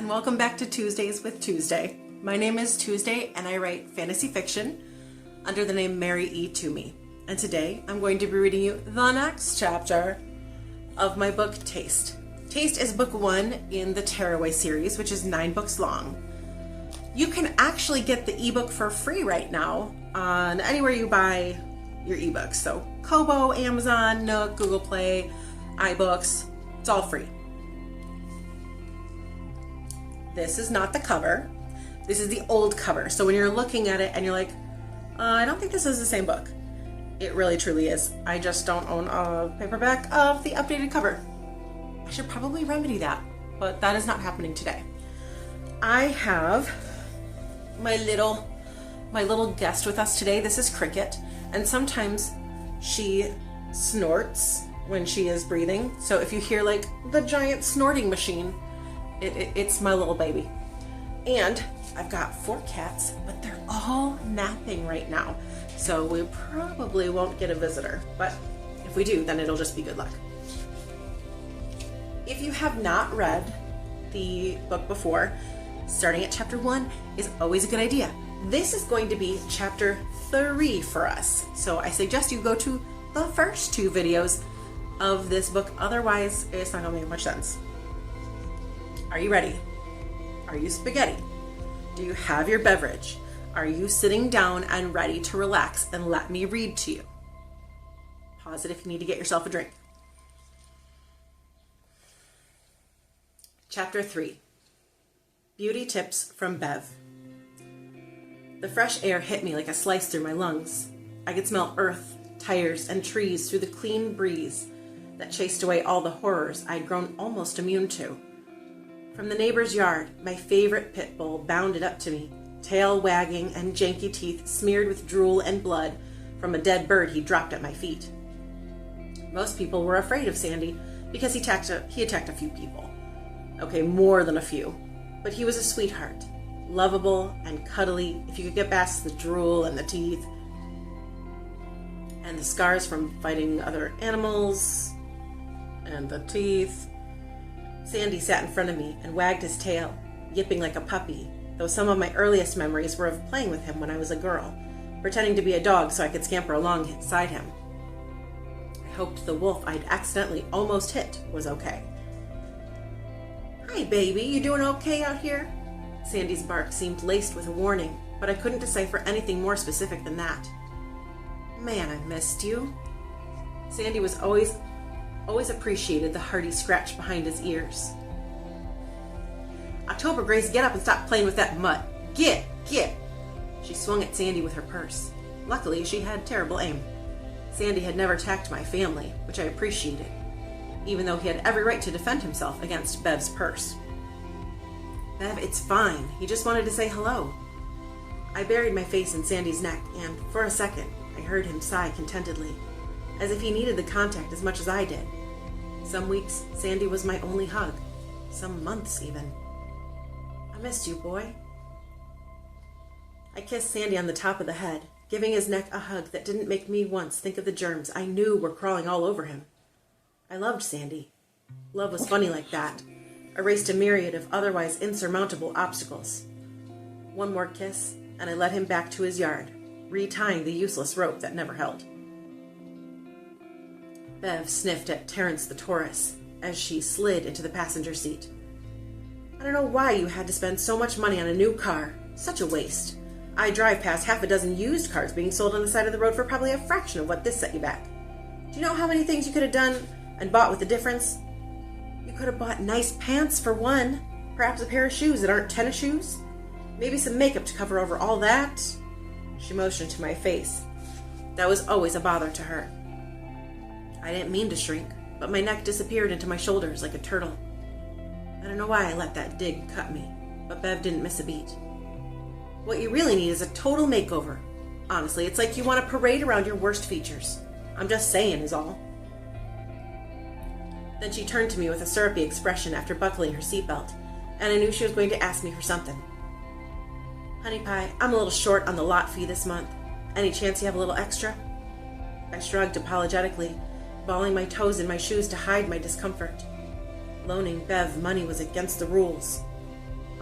and welcome back to Tuesdays with Tuesday. My name is Tuesday and I write fantasy fiction under the name Mary E. Twomey. And today I'm going to be reading you the next chapter of my book Taste. Taste is book 1 in the Tearaway series, which is 9 books long. You can actually get the ebook for free right now on anywhere you buy your ebooks. So Kobo, Amazon, Nook, Google Play, iBooks, it's all free. This is not the cover. This is the old cover. So when you're looking at it and you're like, I don't think this is the same book. It really truly is. I just don't own a paperback of the updated cover. I should probably remedy that, but that is not happening today. I have my little guest with us today. This is Cricket, and sometimes she snorts when she is breathing. So if you hear like the giant snorting machine, it's my little baby. And I've got 4 cats, but they're all napping right now. So we probably won't get a visitor, but if we do, then it'll just be good luck. If you have not read the book before, starting at chapter 1 is always a good idea. This is going to be chapter 3 for us. So I suggest you go to the first 2 videos of this book. Otherwise, it's not gonna make much sense. Are you ready? Are you spaghetti? Do you have your beverage? Are you sitting down and ready to relax and let me read to you? Pause it if you need to get yourself a drink. Chapter 3. Beauty Tips from Bev. The fresh air hit me like a slice through my lungs. I could smell earth, tires, and trees through the clean breeze that chased away all the horrors I'd grown almost immune to. From the neighbor's yard, my favorite pit bull bounded up to me, tail wagging and janky teeth smeared with drool and blood from a dead bird he dropped at my feet. Most people were afraid of Sandy because he attacked a few people. Okay, more than a few. But he was a sweetheart, lovable and cuddly if you could get past the drool and the teeth and the scars from fighting other animals and the teeth. Sandy sat in front of me and wagged his tail, yipping like a puppy, though some of my earliest memories were of playing with him when I was a girl, pretending to be a dog so I could scamper alongside him. I hoped the wolf I'd accidentally almost hit was okay. "Hi, baby, you doing okay out here?" Sandy's bark seemed laced with a warning, but I couldn't decipher anything more specific than that. "Man, I missed you." Sandy was always appreciated the hearty scratch behind his ears. "October Grace, get up and stop playing with that mutt. Get! She swung at Sandy with her purse. Luckily, she had terrible aim. Sandy had never attacked my family, which I appreciated, even though he had every right to defend himself against Bev's purse. "Bev, it's fine. He just wanted to say hello." I buried my face in Sandy's neck, and for a second, I heard him sigh contentedly, as if he needed the contact as much as I did. Some weeks, Sandy was my only hug. Some months, even. "I missed you, boy." I kissed Sandy on the top of the head, giving his neck a hug that didn't make me once think of the germs I knew were crawling all over him. I loved Sandy. Love was funny like that, erased a myriad of otherwise insurmountable obstacles. One more kiss, and I led him back to his yard, retying the useless rope that never held. Bev sniffed at Terrence the Taurus as she slid into the passenger seat. "I don't know why you had to spend so much money on a new car. Such a waste. I drive past half a dozen used cars being sold on the side of the road for probably a fraction of what this set you back. Do you know how many things you could have done and bought with the difference? You could have bought nice pants for one, perhaps a pair of shoes that aren't tennis shoes, maybe some makeup to cover over all that." She motioned to my face. That was always a bother to her. I didn't mean to shrink, but my neck disappeared into my shoulders like a turtle. I don't know why I let that dig cut me, but Bev didn't miss a beat. "What you really need is a total makeover. Honestly, it's like you want to parade around your worst features. I'm just saying is all." Then she turned to me with a syrupy expression after buckling her seatbelt, and I knew she was going to ask me for something. "Honey Pie, I'm a little short on the lot fee this month. Any chance you have a little extra?" I shrugged apologetically, balling my toes in my shoes to hide my discomfort. Loaning Bev money was against the rules.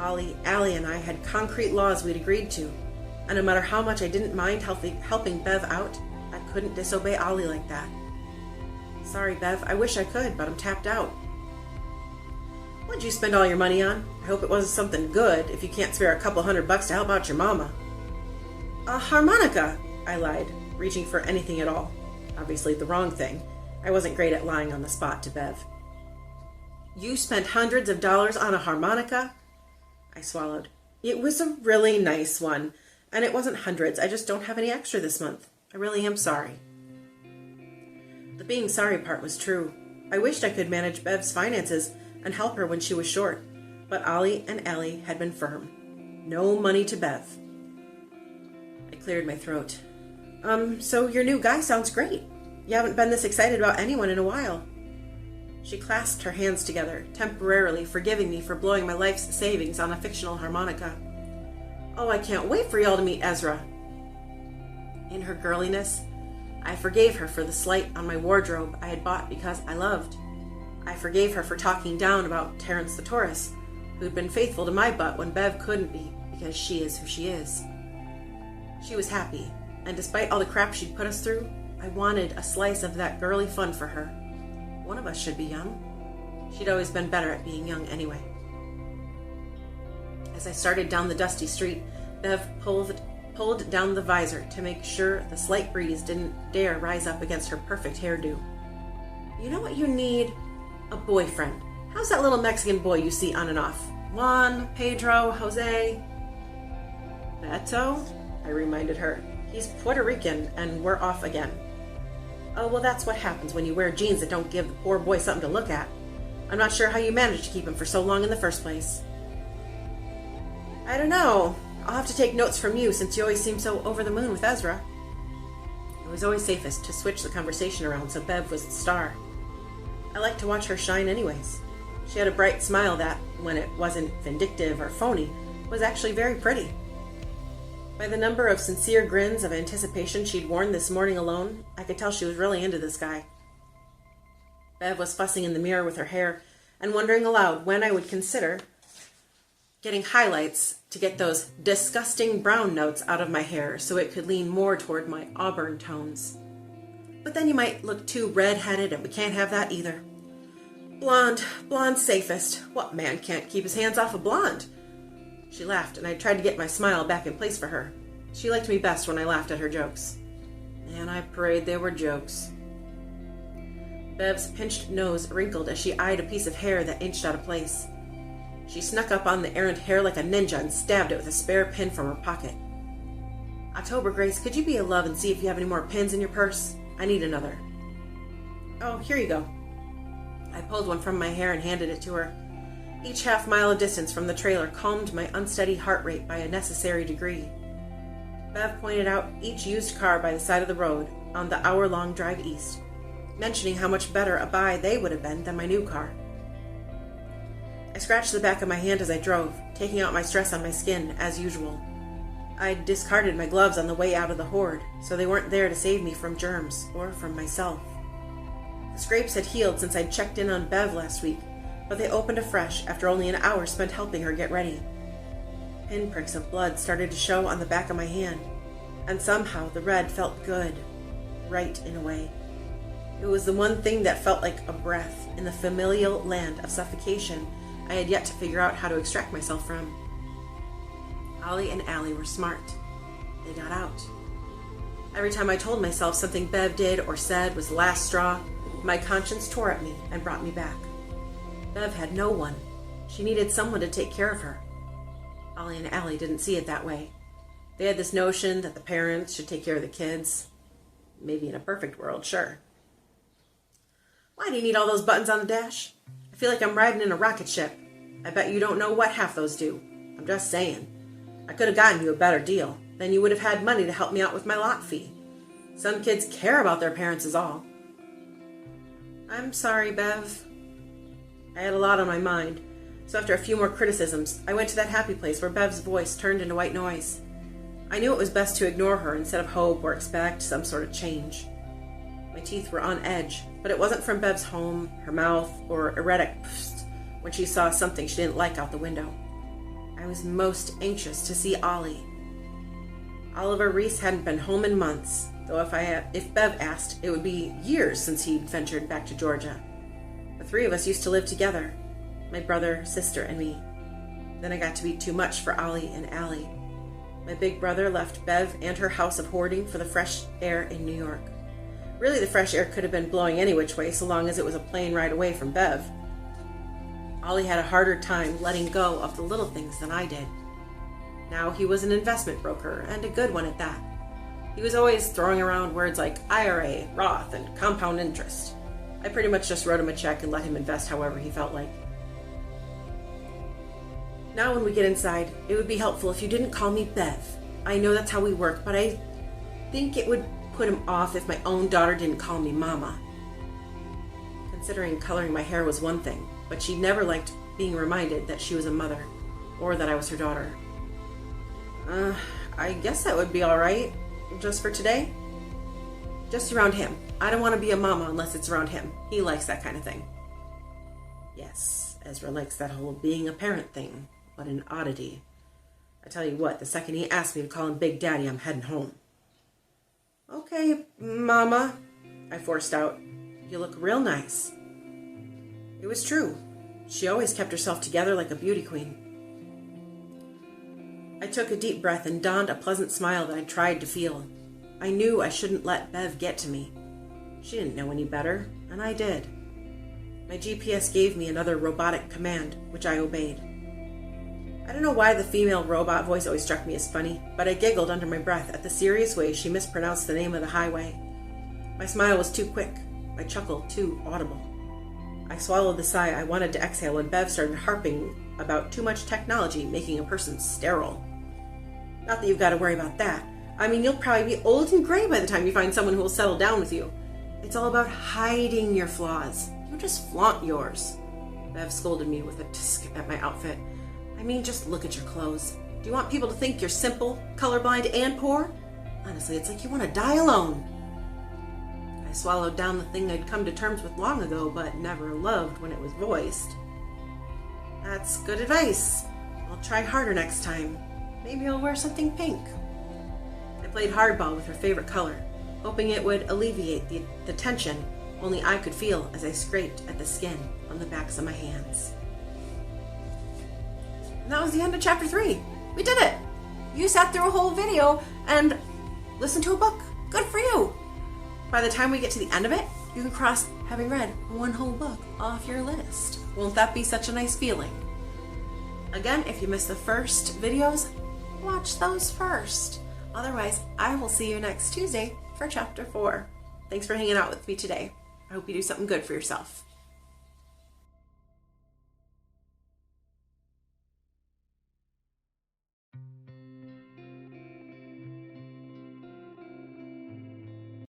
Allie, and I had concrete laws we'd agreed to, and no matter how much I didn't mind helping Bev out, I couldn't disobey Ollie like that. Sorry, Bev, I wish I could, but I'm tapped out. What'd you spend all your money on? I hope it wasn't something good if you can't spare a couple $100 to help out your mama. A harmonica, I lied, reaching for anything at all. Obviously the wrong thing. I wasn't great at lying on the spot to Bev. You spent hundreds of dollars on a harmonica? I swallowed. It was a really nice one, and it wasn't hundreds. I just don't have any extra this month. I really am sorry. The being sorry part was true. I wished I could manage Bev's finances and help her when she was short, but Ollie and Allie had been firm. No money to Bev. I cleared my throat. So your new guy sounds great. You haven't been this excited about anyone in a while. She clasped her hands together, temporarily forgiving me for blowing my life's savings on a fictional harmonica. Oh, I can't wait for y'all to meet Ezra. In her girliness, I forgave her for the slight on my wardrobe I had bought because I loved. I forgave her for talking down about Terrence the Taurus, who'd been faithful to my butt when Bev couldn't be, because she is who she is. She was happy, and despite all the crap she'd put us through, I wanted a slice of that girly fun for her. One of us should be young. She'd always been better at being young anyway. As I started down the dusty street, Bev pulled down the visor to make sure the slight breeze didn't dare rise up against her perfect hairdo. You know what you need? A boyfriend. How's that little Mexican boy you see on and off? Juan, Pedro, Jose? Beto? I reminded her. He's Puerto Rican, and we're off again. Oh, well, that's what happens when you wear jeans that don't give the poor boy something to look at. I'm not sure how you managed to keep him for so long in the first place. I don't know. I'll have to take notes from you since you always seem so over the moon with Ezra. It was always safest to switch the conversation around so Bev was the star. I liked to watch her shine anyways. She had a bright smile that, when it wasn't vindictive or phony, was actually very pretty. By the number of sincere grins of anticipation she'd worn this morning alone, I could tell she was really into this guy. Bev was fussing in the mirror with her hair and wondering aloud when I would consider getting highlights to get those disgusting brown notes out of my hair so it could lean more toward my auburn tones. But then you might look too red-headed, and we can't have that either. Blonde safest. What man can't keep his hands off a blonde? She laughed, and I tried to get my smile back in place for her. She liked me best when I laughed at her jokes. And I prayed they were jokes. Bev's pinched nose wrinkled as she eyed a piece of hair that inched out of place. She snuck up on the errant hair like a ninja and stabbed it with a spare pin from her pocket. October Grace, could you be a love and see if you have any more pins in your purse? I need another. Oh, here you go. I pulled one from my hair and handed it to her. Each half mile of distance from the trailer calmed my unsteady heart rate by a necessary degree. Bev pointed out each used car by the side of the road on the hour-long drive east, mentioning how much better a buy they would have been than my new car. I scratched the back of my hand as I drove, taking out my stress on my skin, as usual. I'd discarded my gloves on the way out of the horde, so they weren't there to save me from germs, or from myself. The scrapes had healed since I'd checked in on Bev last week, but they opened afresh after only an hour spent helping her get ready. Pinpricks of blood started to show on the back of my hand, and somehow the red felt good, right in a way. It was the one thing that felt like a breath in the familial land of suffocation I had yet to figure out how to extract myself from. Ollie and Allie were smart. They got out. Every time I told myself something Bev did or said was the last straw, my conscience tore at me and brought me back. Bev had no one. She needed someone to take care of her. Ollie and Allie didn't see it that way. They had this notion that the parents should take care of the kids. Maybe in a perfect world, sure. Why do you need all those buttons on the dash? I feel like I'm riding in a rocket ship. I bet you don't know what half those do. I'm just saying. I could have gotten you a better deal. Then you would have had money to help me out with my lot fee. Some kids care about their parents is all. I'm sorry, Bev. I had a lot on my mind, so after a few more criticisms, I went to that happy place where Bev's voice turned into white noise. I knew it was best to ignore her instead of hope or expect some sort of change. My teeth were on edge, but it wasn't from Bev's home, her mouth, or erratic pfft when she saw something she didn't like out the window. I was most anxious to see Ollie. Oliver Reese hadn't been home in months, though if Bev asked, it would be years since he'd ventured back to Georgia. The three of us used to live together, my brother, sister, and me. Then I got to be too much for Ollie and Allie. My big brother left Bev and her house of hoarding for the fresh air in New York. Really, the fresh air could have been blowing any which way so long as it was a plane ride away from Bev. Ollie had a harder time letting go of the little things than I did. Now he was an investment broker, and a good one at that. He was always throwing around words like IRA, Roth, and compound interest. I pretty much just wrote him a check and let him invest however he felt like. Now when we get inside, it would be helpful if you didn't call me Bev. I know that's how we work, but I think it would put him off if my own daughter didn't call me Mama. Considering coloring my hair was one thing, but she never liked being reminded that she was a mother, or that I was her daughter. I guess that would be alright, just for today. Just around him. I don't want to be a mama unless it's around him. He likes that kind of thing. Yes, Ezra likes that whole being a parent thing. What an oddity. I tell you what, the second he asked me to call him Big Daddy, I'm heading home. Okay, Mama, I forced out. You look real nice. It was true. She always kept herself together like a beauty queen. I took a deep breath and donned a pleasant smile that I tried to feel. I knew I shouldn't let Bev get to me. She didn't know any better, and I did. My GPS gave me another robotic command, which I obeyed. I don't know why the female robot voice always struck me as funny, but I giggled under my breath at the serious way she mispronounced the name of the highway. My smile was too quick, my chuckle too audible. I swallowed the sigh I wanted to exhale when Bev started harping about too much technology making a person sterile. Not that you've got to worry about that. I mean, you'll probably be old and gray by the time you find someone who will settle down with you. It's all about hiding your flaws. You just flaunt yours. Bev scolded me with a tisk at my outfit. I mean, just look at your clothes. Do you want people to think you're simple, colorblind, and poor? Honestly, it's like you want to die alone. I swallowed down the thing I'd come to terms with long ago, but never loved when it was voiced. That's good advice. I'll try harder next time. Maybe I'll wear something pink. I played hardball with her favorite color, hoping it would alleviate the tension only I could feel as I scraped at the skin on the backs of my hands. And that was the end of chapter 3. We did it! You sat through a whole video and listened to a book. Good for you! By the time we get to the end of it, you can cross having read one whole book off your list. Won't that be such a nice feeling? Again, if you missed the first videos, watch those first. Otherwise, I will see you next Tuesday for chapter 4. Thanks for hanging out with me today. I hope you do something good for yourself.